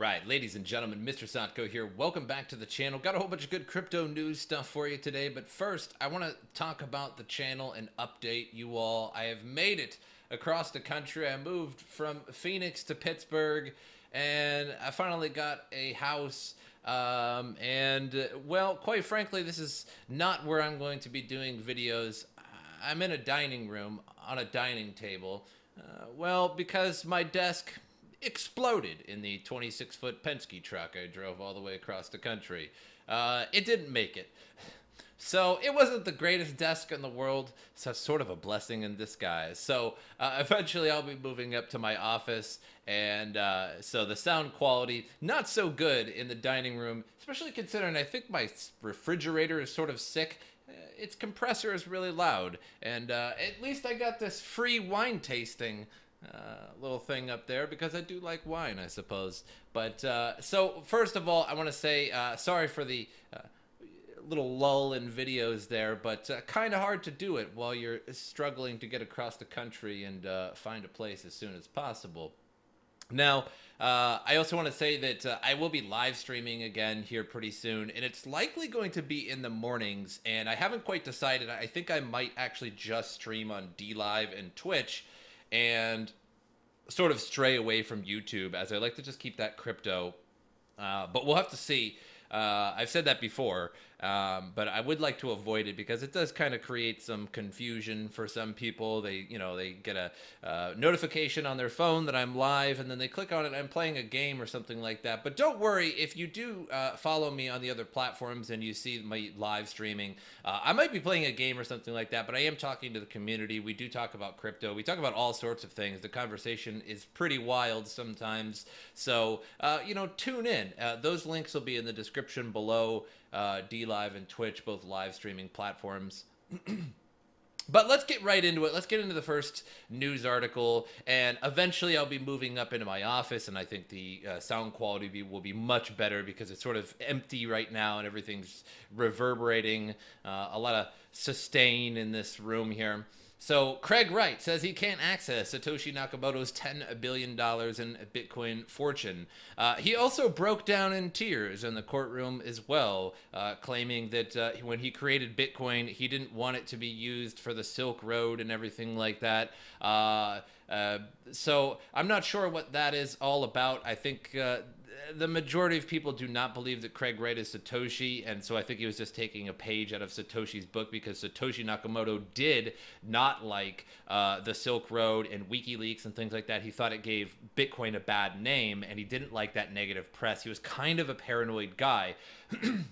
Right, ladies and gentlemen, Mr. Sotko here. Welcome back to the channel. Got a whole bunch of good crypto news stuff for you today, but first, I want to talk about the channel and update you all. I have made it across the country. I moved from Phoenix to Pittsburgh, and I finally got a house. Well, quite frankly, this is not where I'm going to be doing videos. I'm in a dining room on a dining table. Well, because my desk exploded in the 26-foot Penske truck I drove all the way across the country. It didn't make it. So it wasn't the greatest desk in the world, so sort of a blessing in disguise. So eventually I'll be moving up to my office, and so the sound quality, not so good in the dining room, especially considering I think my refrigerator is sort of sick. Its compressor is really loud, and at least I got this free wine tasting little thing up there because I do like wine, I suppose. But so first of all, I want to say sorry for the little lull in videos there, but kind of hard to do it while you're struggling to get across the country and find a place as soon as possible. Now, I also want to say that I will be live streaming again here pretty soon, and it's likely going to be in the mornings, and I haven't quite decided. I think I might actually just stream on DLive and Twitch, and sort of stray away from YouTube, as I like to just keep that crypto. But we'll have to see. I've said that before, but I would like to avoid it because it does kind of create some confusion for some people. They get a notification on their phone that I'm live, and then they click on it and I'm playing a game or something like that. But don't worry, if you do follow me on the other platforms and you see my live streaming, I might be playing a game or something like that, but I am talking to the community. We do talk about crypto. We talk about all sorts of things. The conversation is pretty wild sometimes. So, tune in. Those links will be in the description below. DLive and Twitch, both live streaming platforms. But let's get right into it. Let's get into the first news article, and eventually I'll be moving up into my office, and I think the sound quality will be much better because it's sort of empty right now and everything's reverberating, a lot of sustain in this room here. So Craig Wright says he can't access Satoshi Nakamoto's $10 billion in Bitcoin fortune. He also broke down in tears in the courtroom as well, claiming that when he created Bitcoin, he didn't want it to be used for the Silk Road and everything like that. So I'm not sure what that is all about. I think the majority of people do not believe that Craig Wright is Satoshi, and so I think he was just taking a page out of Satoshi's book because Satoshi Nakamoto did not like the Silk Road and WikiLeaks and things like that. He thought it gave Bitcoin a bad name, and he didn't like that negative press. He was kind of a paranoid guy.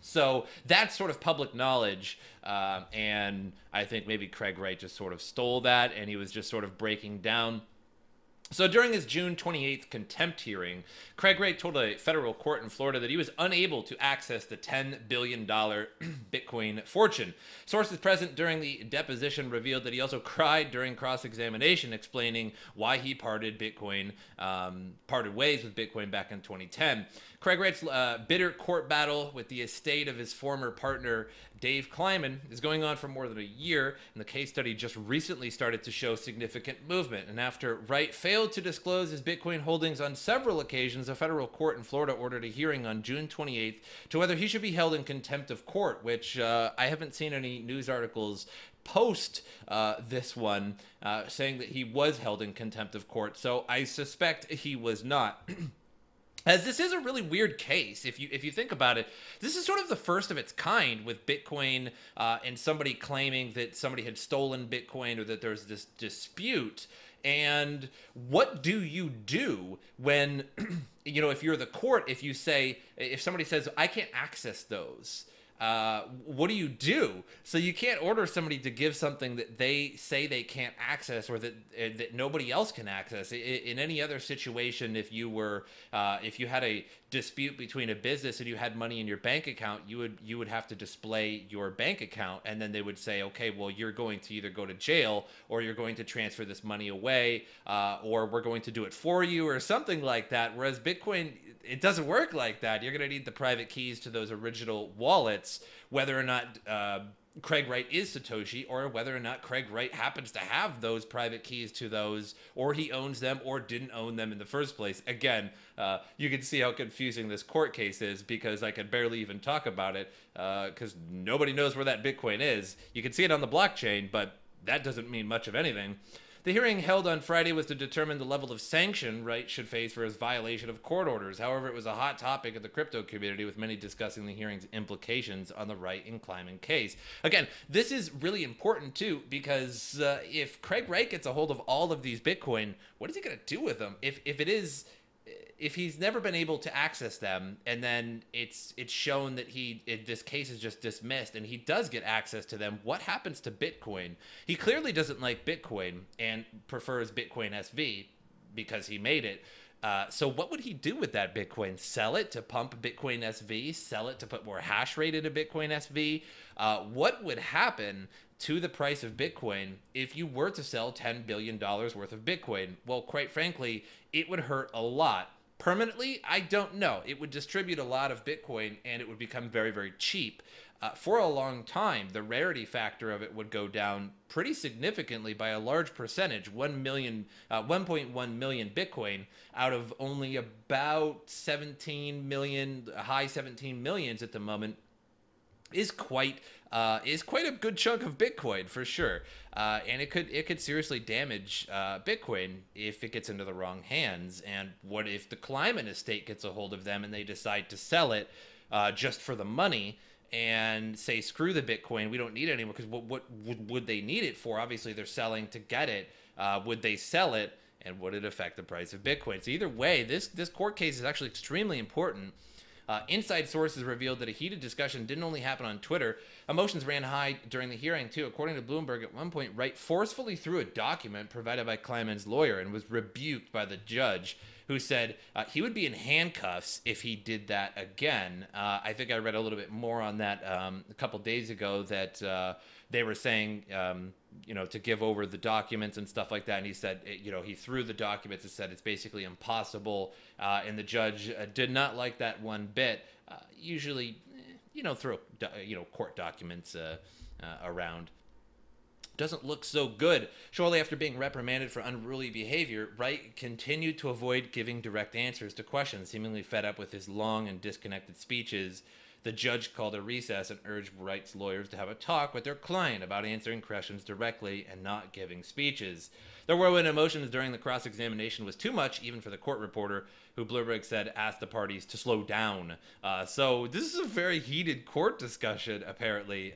So that's sort of public knowledge, and I think maybe Craig Wright just sort of stole that, and he was just sort of breaking down. So during his June 28th contempt hearing, Craig Wright told a federal court in Florida that he was unable to access the $10 billion Bitcoin fortune. Sources present during the deposition revealed that he also cried during cross-examination, explaining why he parted ways with Bitcoin back in 2010. Craig Wright's bitter court battle with the estate of his former partner, Dave Kleiman, is going on for more than a year, and the case study just recently started to show significant movement. And after Wright failed to disclose his Bitcoin holdings on several occasions, a federal court in Florida ordered a hearing on June 28th to whether he should be held in contempt of court, which I haven't seen any news articles post this one saying that he was held in contempt of court. So I suspect he was not. As this is a really weird case, if you think about it, this is sort of the first of its kind with Bitcoin and somebody claiming that somebody had stolen Bitcoin or that there's this dispute. And what do you do when, if you're the court, if somebody says, I can't access those, what do you do? So you can't order somebody to give something that they say they can't access or that nobody else can access. In any other situation, if you had a dispute between a business and you had money in your bank account, you would have to display your bank account, and then they would say, okay, well, you're going to either go to jail or you're going to transfer this money away, or we're going to do it for you or something like that. Whereas Bitcoin, it doesn't work like that. You're going to need the private keys to those original wallets, whether or not Craig Wright is Satoshi, or whether or not Craig Wright happens to have those private keys to those, or he owns them or didn't own them in the first place. Again, you can see how confusing this court case is, because I could barely even talk about it, because nobody knows where that Bitcoin is. You can see it on the blockchain, but that doesn't mean much of anything. The hearing held on Friday was to determine the level of sanction Wright should face for his violation of court orders. However, it was a hot topic of the crypto community, with many discussing the hearing's implications on the Wright and Kleiman case. Again, this is really important too, because if Craig Wright gets a hold of all of these Bitcoin, what is he going to do with them? If he's never been able to access them, and then it's shown that this case is just dismissed, and he does get access to them, what happens to Bitcoin? He clearly doesn't like Bitcoin and prefers Bitcoin SV because he made it. So what would he do with that Bitcoin? Sell it to pump Bitcoin SV? Sell it to put more hash rate into Bitcoin SV? What would happen to the price of Bitcoin if you were to sell $10 billion worth of Bitcoin? Well, quite frankly, it would hurt a lot. Permanently, I don't know. It would distribute a lot of Bitcoin, and it would become very, very cheap. For a long time, the rarity factor of it would go down pretty significantly by a large percentage. 1.1 million Bitcoin out of only about 17 million, high 17 millions at the moment, is quite a good chunk of Bitcoin for sure, and it could seriously damage Bitcoin if it gets into the wrong hands. And what if the Kleiman estate gets a hold of them and they decide to sell it just for the money and say, screw the Bitcoin, we don't need it anymore? Because what would they need it for? Obviously, they're selling to get it. Would they sell it, and would it affect the price of Bitcoin? So either way, this court case is actually extremely important. Inside sources revealed that a heated discussion didn't only happen on Twitter. Emotions ran high during the hearing, too. According to Bloomberg, at one point, Wright forcefully threw a document provided by Kleiman's lawyer and was rebuked by the judge, who said he would be in handcuffs if he did that again. I think I read a little bit more on that a couple days ago, that they were saying, to give over the documents and stuff like that. And he said, he threw the documents and said it's basically impossible. And the judge did not like that one bit. Usually, throw, court documents around doesn't look so good. Shortly after being reprimanded for unruly behavior, Wright continued to avoid giving direct answers to questions, seemingly fed up with his long and disconnected speeches. The judge called a recess and urged Wright's lawyers to have a talk with their client about answering questions directly and not giving speeches. The whirlwind emotions during the cross-examination was too much, even for the court reporter, who Bloomberg said asked the parties to slow down. So this is a very heated court discussion, apparently,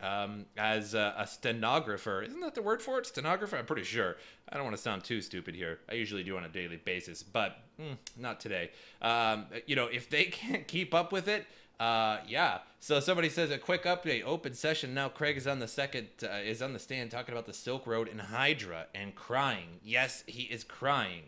as a stenographer. Isn't that the word for it? Stenographer? I'm pretty sure. I don't want to sound too stupid here. I usually do on a daily basis, but not today. If they can't keep up with it, yeah. So somebody says, a quick update, open session now. Craig is on the stand talking about the Silk Road and Hydra and crying. Yes, he is crying.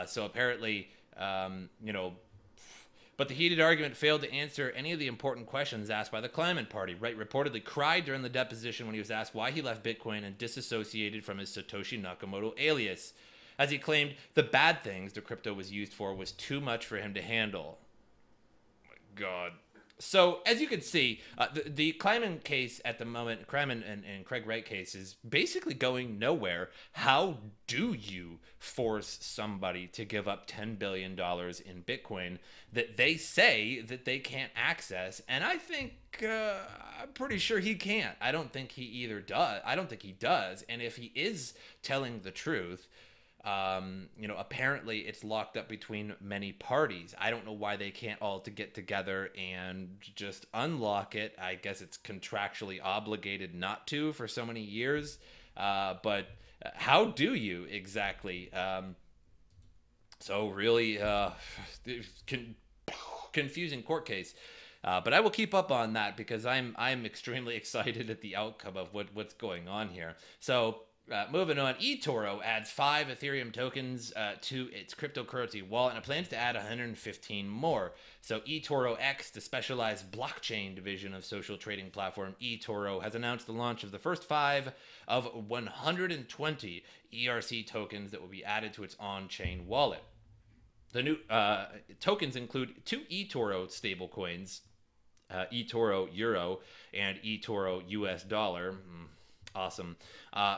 So apparently, but the heated argument failed to answer any of the important questions asked by the Kleiman party. Wright reportedly cried during the deposition when he was asked why he left Bitcoin and disassociated from his Satoshi Nakamoto alias, as he claimed the bad things the crypto was used for was too much for him to handle. Oh my God. So, as you can see, the Kleiman case at the moment, Kleiman and Craig Wright case, is basically going nowhere. How do you force somebody to give up $10 billion in Bitcoin that they say that they can't access? And I think, I'm pretty sure he can't. I don't think he does. And if he is telling the truth, apparently it's locked up between many parties. I don't know why they can't all get together and just unlock it. I guess it's contractually obligated not to for so many years. But how do you exactly? So really, confusing court case. But I will keep up on that because I'm extremely excited at the outcome of what's going on here. So. Moving on, eToro adds 5 Ethereum tokens to its cryptocurrency wallet and it plans to add 115 more. So eToro X, the specialized blockchain division of social trading platform eToro, has announced the launch of the first 5 of 120 ERC tokens that will be added to its on-chain wallet. The new tokens include 2 eToro stablecoins, eToro Euro, and eToro US dollar. Awesome.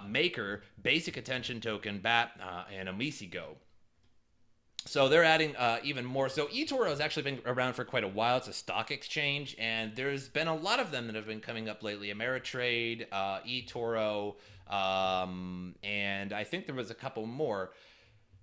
Maker, Basic Attention Token, BAT, and Amici-Go. So they're adding even more. So eToro has actually been around for quite a while. It's a stock exchange, and there's been a lot of them that have been coming up lately. Ameritrade, eToro, and I think there was a couple more.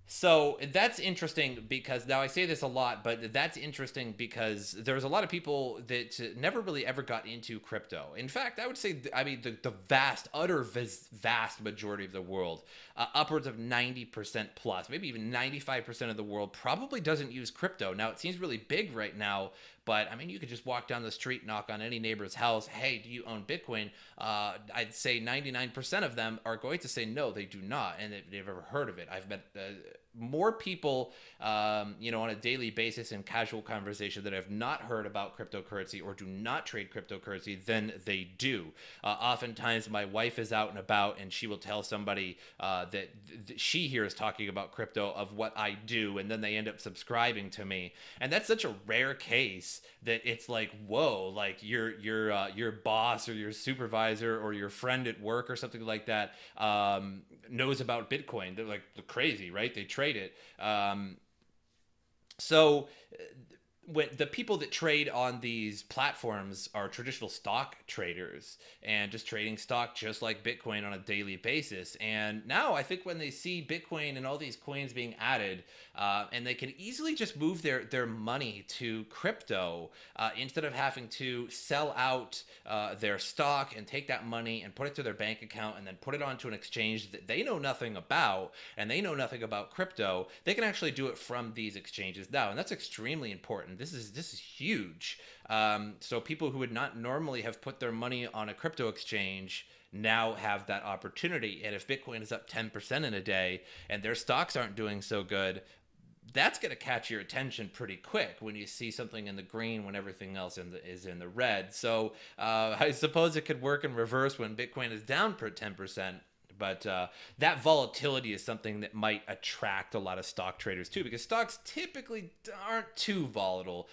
So that's interesting because now I say this a lot, but that's interesting because there's a lot of people that never really ever got into crypto. In fact, I would say, I mean, the vast, vast majority of the world, upwards of 90% plus, maybe even 95% of the world probably doesn't use crypto. Now, it seems really big right now, but I mean, you could just walk down the street, knock on any neighbor's house. Hey, do you own Bitcoin? I'd say 99% of them are going to say no, they do not, and they've ever heard of it. I've met more people, on a daily basis in casual conversation that have not heard about cryptocurrency or do not trade cryptocurrency than they do. Oftentimes, my wife is out and about, and she will tell somebody that she hears talking about crypto of what I do, and then they end up subscribing to me. And that's such a rare case that it's like, whoa, like your boss or your supervisor or your friend at work or something like that knows about Bitcoin. They're like crazy, right? They trade it. So when the people that trade on these platforms are traditional stock traders and just trading stock just like Bitcoin on a daily basis. And now I think when they see Bitcoin and all these coins being added, and they can easily just move their money to crypto instead of having to sell out their stock and take that money and put it to their bank account and then put it onto an exchange that they know nothing about, and they know nothing about crypto. They can actually do it from these exchanges now, and that's extremely important. This is huge. So people who would not normally have put their money on a crypto exchange now have that opportunity. And if Bitcoin is up 10% in a day and their stocks aren't doing so good, that's going to catch your attention pretty quick when you see something in the green when everything else is in the red. So I suppose it could work in reverse when Bitcoin is down per 10%. But that volatility is something that might attract a lot of stock traders too, because stocks typically aren't too volatile.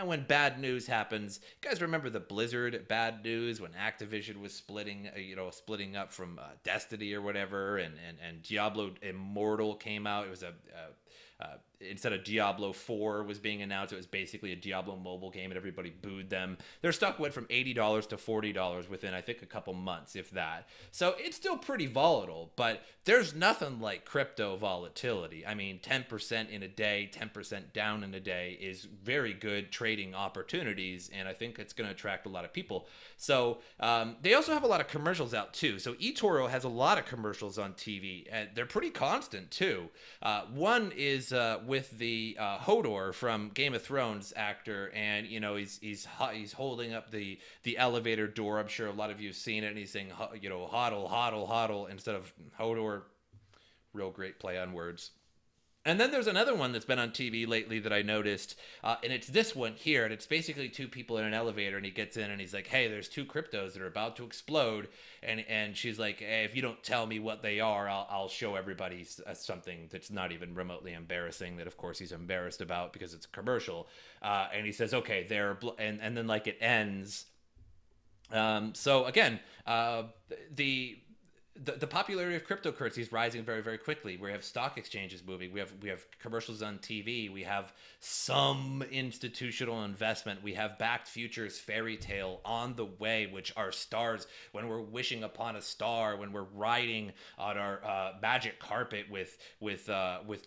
When bad news happens, you guys remember the Blizzard bad news when Activision was splitting up from Destiny or whatever, and Diablo Immortal came out. It was instead of Diablo 4 was being announced, it was basically a Diablo mobile game, and everybody booed them. Their stock went from $80 to $40 within, I think, a couple months, if that. So it's still pretty volatile, but there's nothing like crypto volatility. I mean, 10% in a day, 10% down in a day is very good trading opportunities, and I think it's going to attract a lot of people. So they also have a lot of commercials out, too. So eToro has a lot of commercials on TV, and they're pretty constant, too. One is with the Hodor from Game of Thrones actor, and he's holding up the elevator door. I'm sure a lot of you have seen it, and he's saying hodl, hodl, hodl instead of Hodor. Real great play on words. And then there's another one that's been on TV lately that I noticed, and it's this one here, and it's basically two people in an elevator, and he gets in, and he's like, hey, there's two cryptos that are about to explode, and she's like, hey, if you don't tell me what they are, I'll show everybody something that's not even remotely embarrassing, that of course he's embarrassed about because it's a commercial, and he says, okay, and then like it ends. So again, the popularity of cryptocurrency is rising very, very quickly. We have stock exchanges moving. We have commercials on TV. We have some institutional investment. We have backed futures fairy tale on the way, which are stars. When we're wishing upon a star, when we're riding on our magic carpet with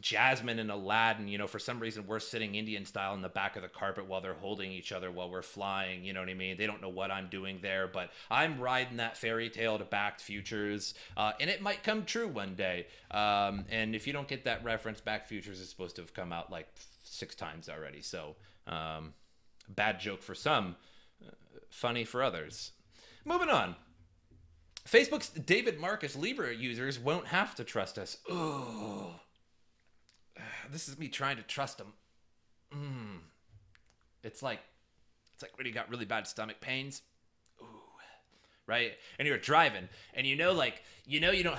Jasmine and Aladdin, for some reason we're sitting Indian style in the back of the carpet while they're holding each other while we're flying. You know what I mean? They don't know what I'm doing there, but I'm riding that fairy tale to backed futures. And it might come true one day. And if you don't get that reference, Back Futures is supposed to have come out like 6 times already. So bad joke for some, funny for others. Moving on. Facebook's David Marcus Libra users won't have to trust us. Oh, this is me trying to trust them. It's like when you got really bad stomach pains. Right? And you're driving, and you don't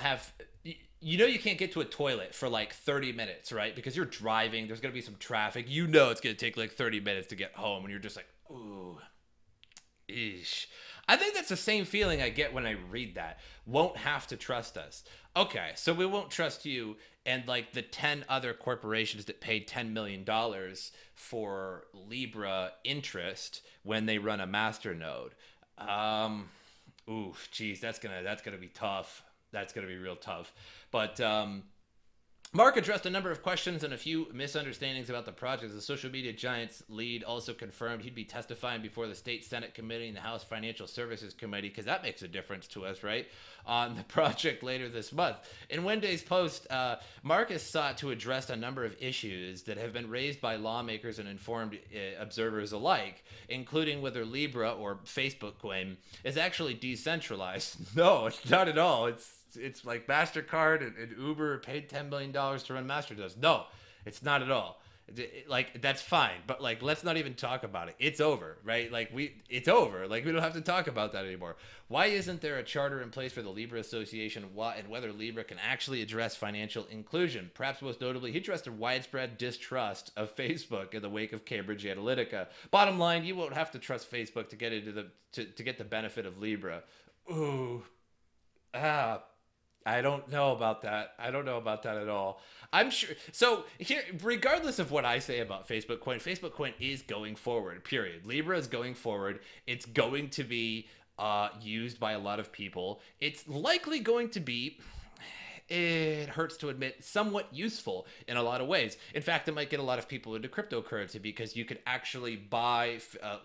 have, you can't get to a toilet for like 30 minutes, right? Because you're driving, there's going to be some traffic. It's going to take like 30 minutes to get home, and you're just like, ooh, Eesh. I think that's the same feeling I get when I read that. Won't have to trust us. Okay, so we won't trust you and like the 10 other corporations that paid $10 million for Libra interest when they run a masternode. Ooh, geez, that's gonna be tough. That's gonna be real tough. But Mark addressed a number of questions and a few misunderstandings about the project. The social media giant's lead also confirmed he'd be testifying before the State Senate Committee and the House Financial Services Committee, because that makes a difference to us, right? On the project later this month. In Wednesday's post, Marcus sought to address a number of issues that have been raised by lawmakers and informed observers alike, including whether Libra, or Facebook Coin, is actually decentralized. No, it's not at all. It's like MasterCard and Uber paid $10 million to run MasterDoes. No, it's not at all. Like, that's fine, but like, let's not even talk about it. It's over, right? Like, it's over. Like, we don't have to talk about that anymore. Why isn't there a charter in place for the Libra Association, and whether Libra can actually address financial inclusion? Perhaps most notably, he addressed a widespread distrust of Facebook in the wake of Cambridge Analytica. Bottom line, you won't have to trust Facebook to get into to get the benefit of Libra. Ooh, I don't know about that. I don't know about that at all. I'm sure. So here, regardless of what I say about Facebook Coin is going forward. Period. Libra is going forward. It's going to be used by a lot of people. It's likely going to be, it hurts to admit, somewhat useful in a lot of ways. In fact, it might get a lot of people into cryptocurrency because you could actually buy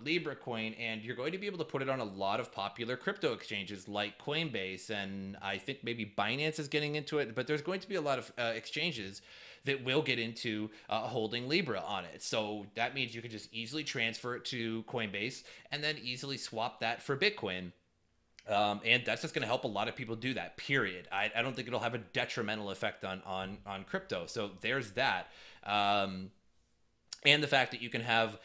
Libra coin, and you're going to be able to put it on a lot of popular crypto exchanges like Coinbase, and I think maybe Binance is getting into it, but there's going to be a lot of exchanges that will get into holding Libra on it. So that means you can just easily transfer it to Coinbase and then easily swap that for Bitcoin. And that's just going to help a lot of people do that, period. I don't think it'll have a detrimental effect on crypto. So there's that. And the fact that you can have,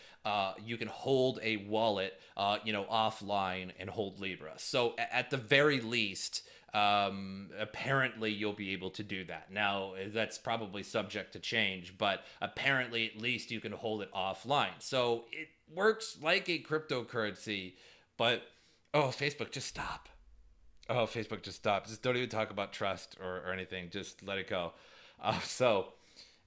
you can hold a wallet, offline and hold Libra. So at the very least, apparently you'll be able to do that. Now, that's probably subject to change, but apparently at least you can hold it offline. So it works like a cryptocurrency, but oh, Facebook, just stop. Oh, Facebook, just stop. Just don't even talk about trust or anything. Just let it go.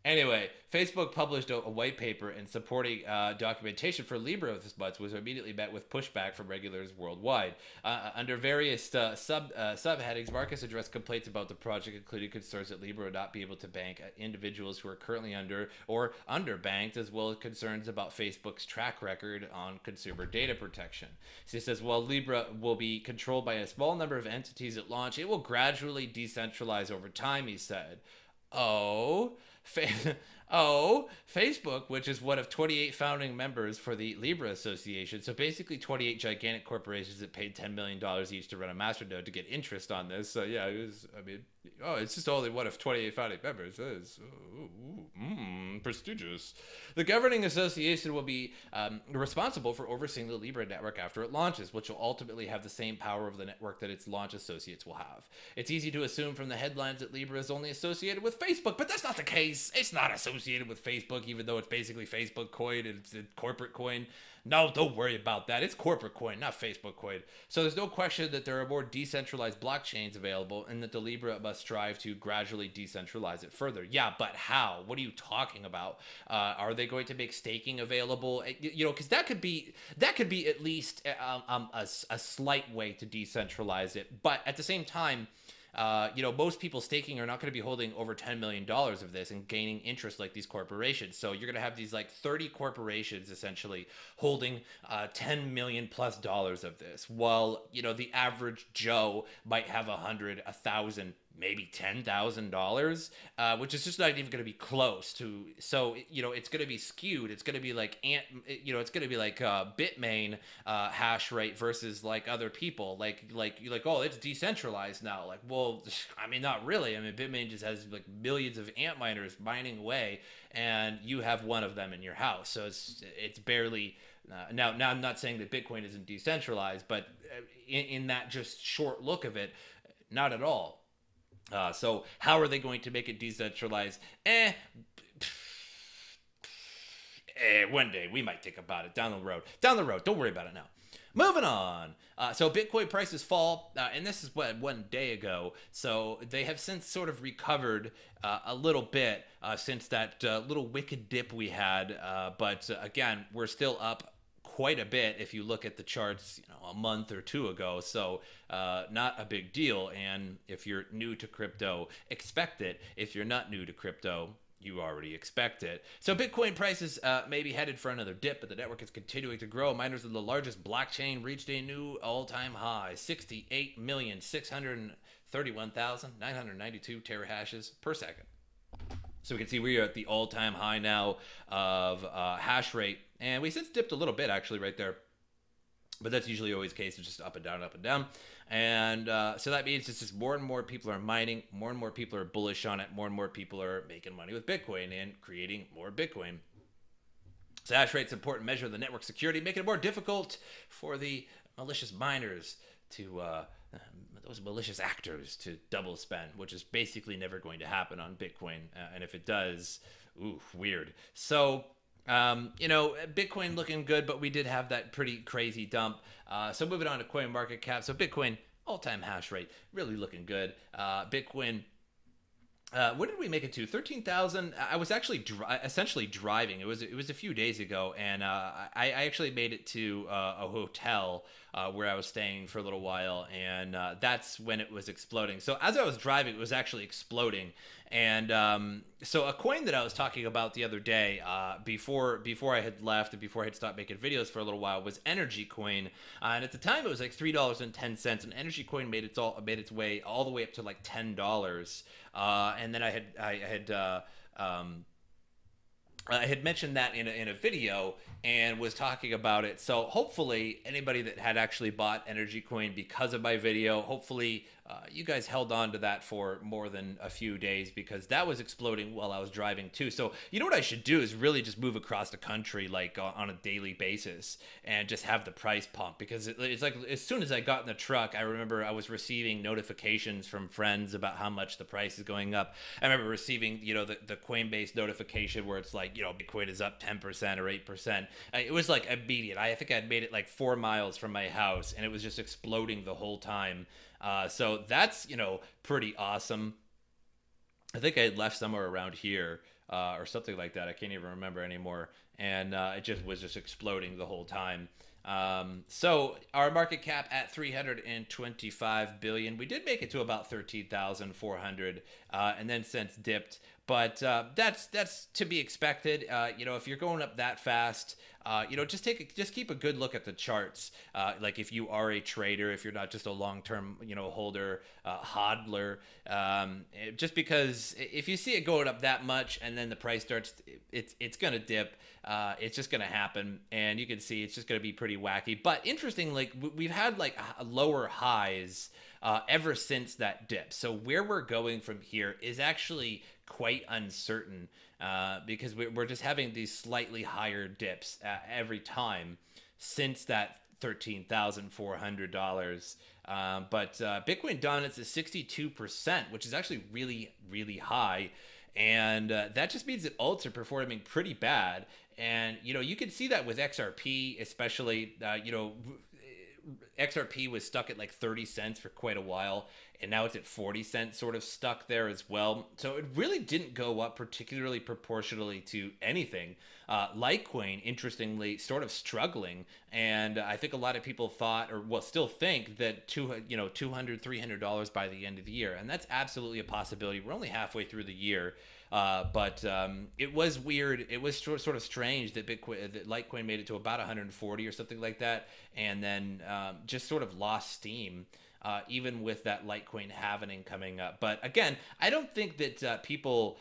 Anyway, Facebook published a white paper in supporting documentation for Libra this month, was immediately met with pushback from regulators worldwide. Under various subheadings, Marcus addressed complaints about the project, including concerns that Libra would not be able to bank individuals who are currently under or underbanked, as well as concerns about Facebook's track record on consumer data protection. So he says, while Libra will be controlled by a small number of entities at launch, it will gradually decentralize over time, he said. Facebook, which is one of 28 founding members for the Libra Association, so basically 28 gigantic corporations that paid $10 million each to run a masternode to get interest on this. So yeah, it's just only one of 28 founding members. That is prestigious. The governing association will be responsible for overseeing the Libra network after it launches, which will ultimately have the same power of the network that its launch associates will have. It's easy to assume from the headlines that Libra is only associated with Facebook, but that's not the case. It's not associated with Facebook, even though it's basically Facebook coin and it's a corporate coin. No, don't worry about that. It's corporate coin, not Facebook coin. So there's no question that there are more decentralized blockchains available and that the Libra must strive to gradually decentralize it further. Yeah, but how? What are you talking about? Are they going to make staking available? Because that could be at least a slight way to decentralize it. But at the same time, most people staking are not going to be holding over $10 million of this and gaining interest like these corporations. So you're going to have these like 30 corporations essentially holding $10 million plus of this, while, the average Joe might have 100, 1,000, maybe $10,000, which is just not even going to be close to. So it's going to be skewed. It's going to be like it's going to be like Bitmain hash rate versus like other people. Like you're like, oh, it's decentralized now. Like, well, I mean, not really. I mean, Bitmain just has like millions of ant miners mining away, and you have one of them in your house. So it's barely. Now I'm not saying that Bitcoin isn't decentralized, but in that just short look of it, not at all. So how are they going to make it decentralized? One day we might think about it down the road. Don't worry about it now. Moving on. So Bitcoin prices fall, and this is what 1 day ago. So they have since sort of recovered a little bit since that little wicked dip we had. But again, we're still up quite a bit if you look at the charts, a month or two ago. So not a big deal. And if you're new to crypto, expect it. If you're not new to crypto, you already expect it. So Bitcoin prices may be headed for another dip, but the network is continuing to grow. Miners of the largest blockchain reached a new all-time high, 68,631,992 terahashes per second. So we can see we are at the all-time high now of hash rate. And we since dipped a little bit, actually, right there. But that's usually always the case. It's just up and down, up and down. And so that means it's just more and more people are mining. More and more people are bullish on it. More and more people are making money with Bitcoin and creating more Bitcoin. So hash rate's an important measure of the network security, making it more difficult for the malicious miners to... those malicious actors to double spend, which is basically never going to happen on Bitcoin. And if it does, ooh, weird. So, Bitcoin looking good, but we did have that pretty crazy dump. So moving on to CoinMarketCap. So Bitcoin, all-time hash rate, really looking good. Bitcoin, what did we make it to? 13,000. I was actually essentially driving. It was a few days ago, and I actually made it to a hotel where I was staying for a little while, and that's when it was exploding. So as I was driving, it was actually exploding. And so a coin that I was talking about the other day, before I had left and before I had stopped making videos for a little while, was Energy Coin. And at the time, it was like $3.10. And Energy Coin made its way all the way up to like $10. And then I had mentioned that in a video and was talking about it. So hopefully anybody that had actually bought Energy Coin because of my video, hopefully you guys held on to that for more than a few days, because that was exploding while I was driving too. So you know what I should do is really just move across the country like on a daily basis and just have the price pump, because it's like as soon as I got in the truck, I remember I was receiving notifications from friends about how much the price is going up. I remember receiving, the Coinbase notification where it's like, Bitcoin is up 10% or 8%. It was like immediate. I think I'd made it like 4 miles from my house and it was just exploding the whole time. So that's, pretty awesome. I think I had left somewhere around here or something like that. I can't even remember anymore. And it was just exploding the whole time. So our market cap at 325 billion. We did make it to about 13,400 and then since dipped. But that's to be expected. If you're going up that fast, just keep a good look at the charts. Like if you are a trader, if you're not just a long-term, holder, hodler, just because if you see it going up that much and then the price starts, it's going to dip. It's just going to happen. And you can see it's just going to be pretty wacky. But interesting, like we've had like lower highs ever since that dip. So where we're going from here is actually quite uncertain because we're just having these slightly higher dips every time since that $13,400. But Bitcoin dominance is 62%, which is actually really, really high. And that just means that alts are performing pretty bad. And, you can see that with XRP, especially, XRP was stuck at like 30 cents for quite a while, and now it's at 40 cents, sort of stuck there as well. So it really didn't go up particularly proportionally to anything. Litecoin, interestingly, sort of struggling, and I think a lot of people thought, or still think, that $200, $300 by the end of the year, and that's absolutely a possibility. We're only halfway through the year. But it was weird. It was sort of strange that Litecoin made it to about 140 or something like that, and then just sort of lost steam. Even with that Litecoin halvening coming up. But again, I don't think that people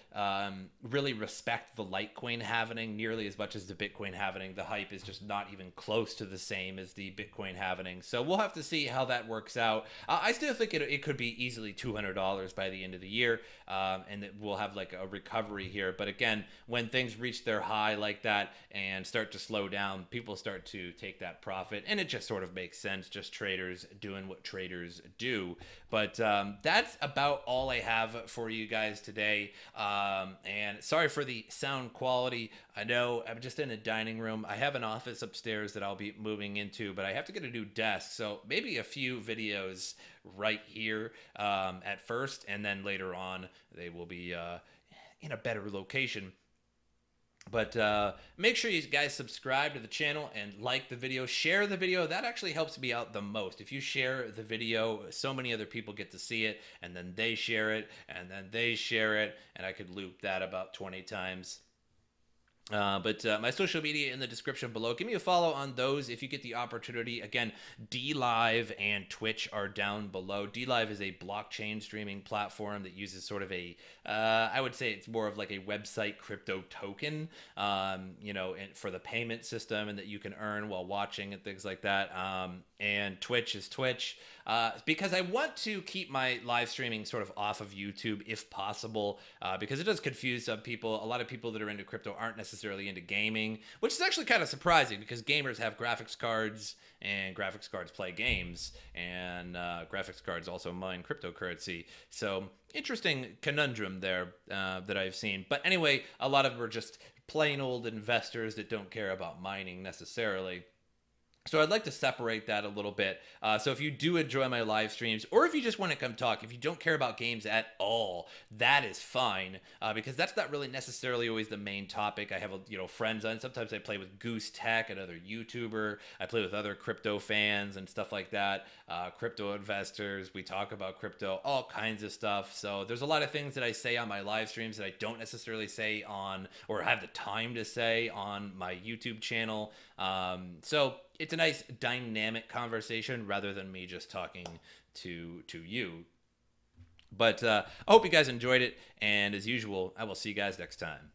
really respect the Litecoin halvening nearly as much as the Bitcoin halvening. The hype is just not even close to the same as the Bitcoin halvening. So we'll have to see how that works out. I still think it could be easily $200 by the end of the year, and that we'll have like a recovery here. But again, when things reach their high like that and start to slow down, people start to take that profit, and it just sort of makes sense. Just traders doing what traders investors do. But that's about all I have for you guys today. And sorry for the sound quality. I know I'm just in a dining room. I have an office upstairs that I'll be moving into, but I have to get a new desk. So maybe a few videos right here at first, and then later on they will be in a better location. But make sure you guys subscribe to the channel and like the video, share the video. That actually helps me out the most. If you share the video, so many other people get to see it, and then they share it, and then they share it, and I could loop that about 20 times. But my social media in the description below. Give me a follow on those if you get the opportunity. Again, DLive and Twitch are down below. DLive is a blockchain streaming platform that uses sort of a, I would say it's more of like a website crypto token, you know, for the payment system, and that you can earn while watching and things like that. And Twitch is Twitch. Because I want to keep my live streaming sort of off of YouTube if possible, because it does confuse some people. A lot of people that are into crypto aren't necessarily into gaming, which is actually kind of surprising because gamers have graphics cards and graphics cards play games, and graphics cards also mine cryptocurrency. So interesting conundrum there that I've seen. But anyway, a lot of them are just plain old investors that don't care about mining necessarily. So I'd like to separate that a little bit. So if you do enjoy my live streams, or if you just want to come talk, if you don't care about games at all, that is fine, because that's not really necessarily always the main topic. I have friends on. Sometimes I play with Goose Tech, another YouTuber. I play with other crypto fans and stuff like that. Crypto investors. We talk about crypto, all kinds of stuff. So there's a lot of things that I say on my live streams that I don't necessarily say on, or have the time to say on my YouTube channel. So it's a nice dynamic conversation rather than me just talking to you. But I hope you guys enjoyed it, and as usual, I will see you guys next time.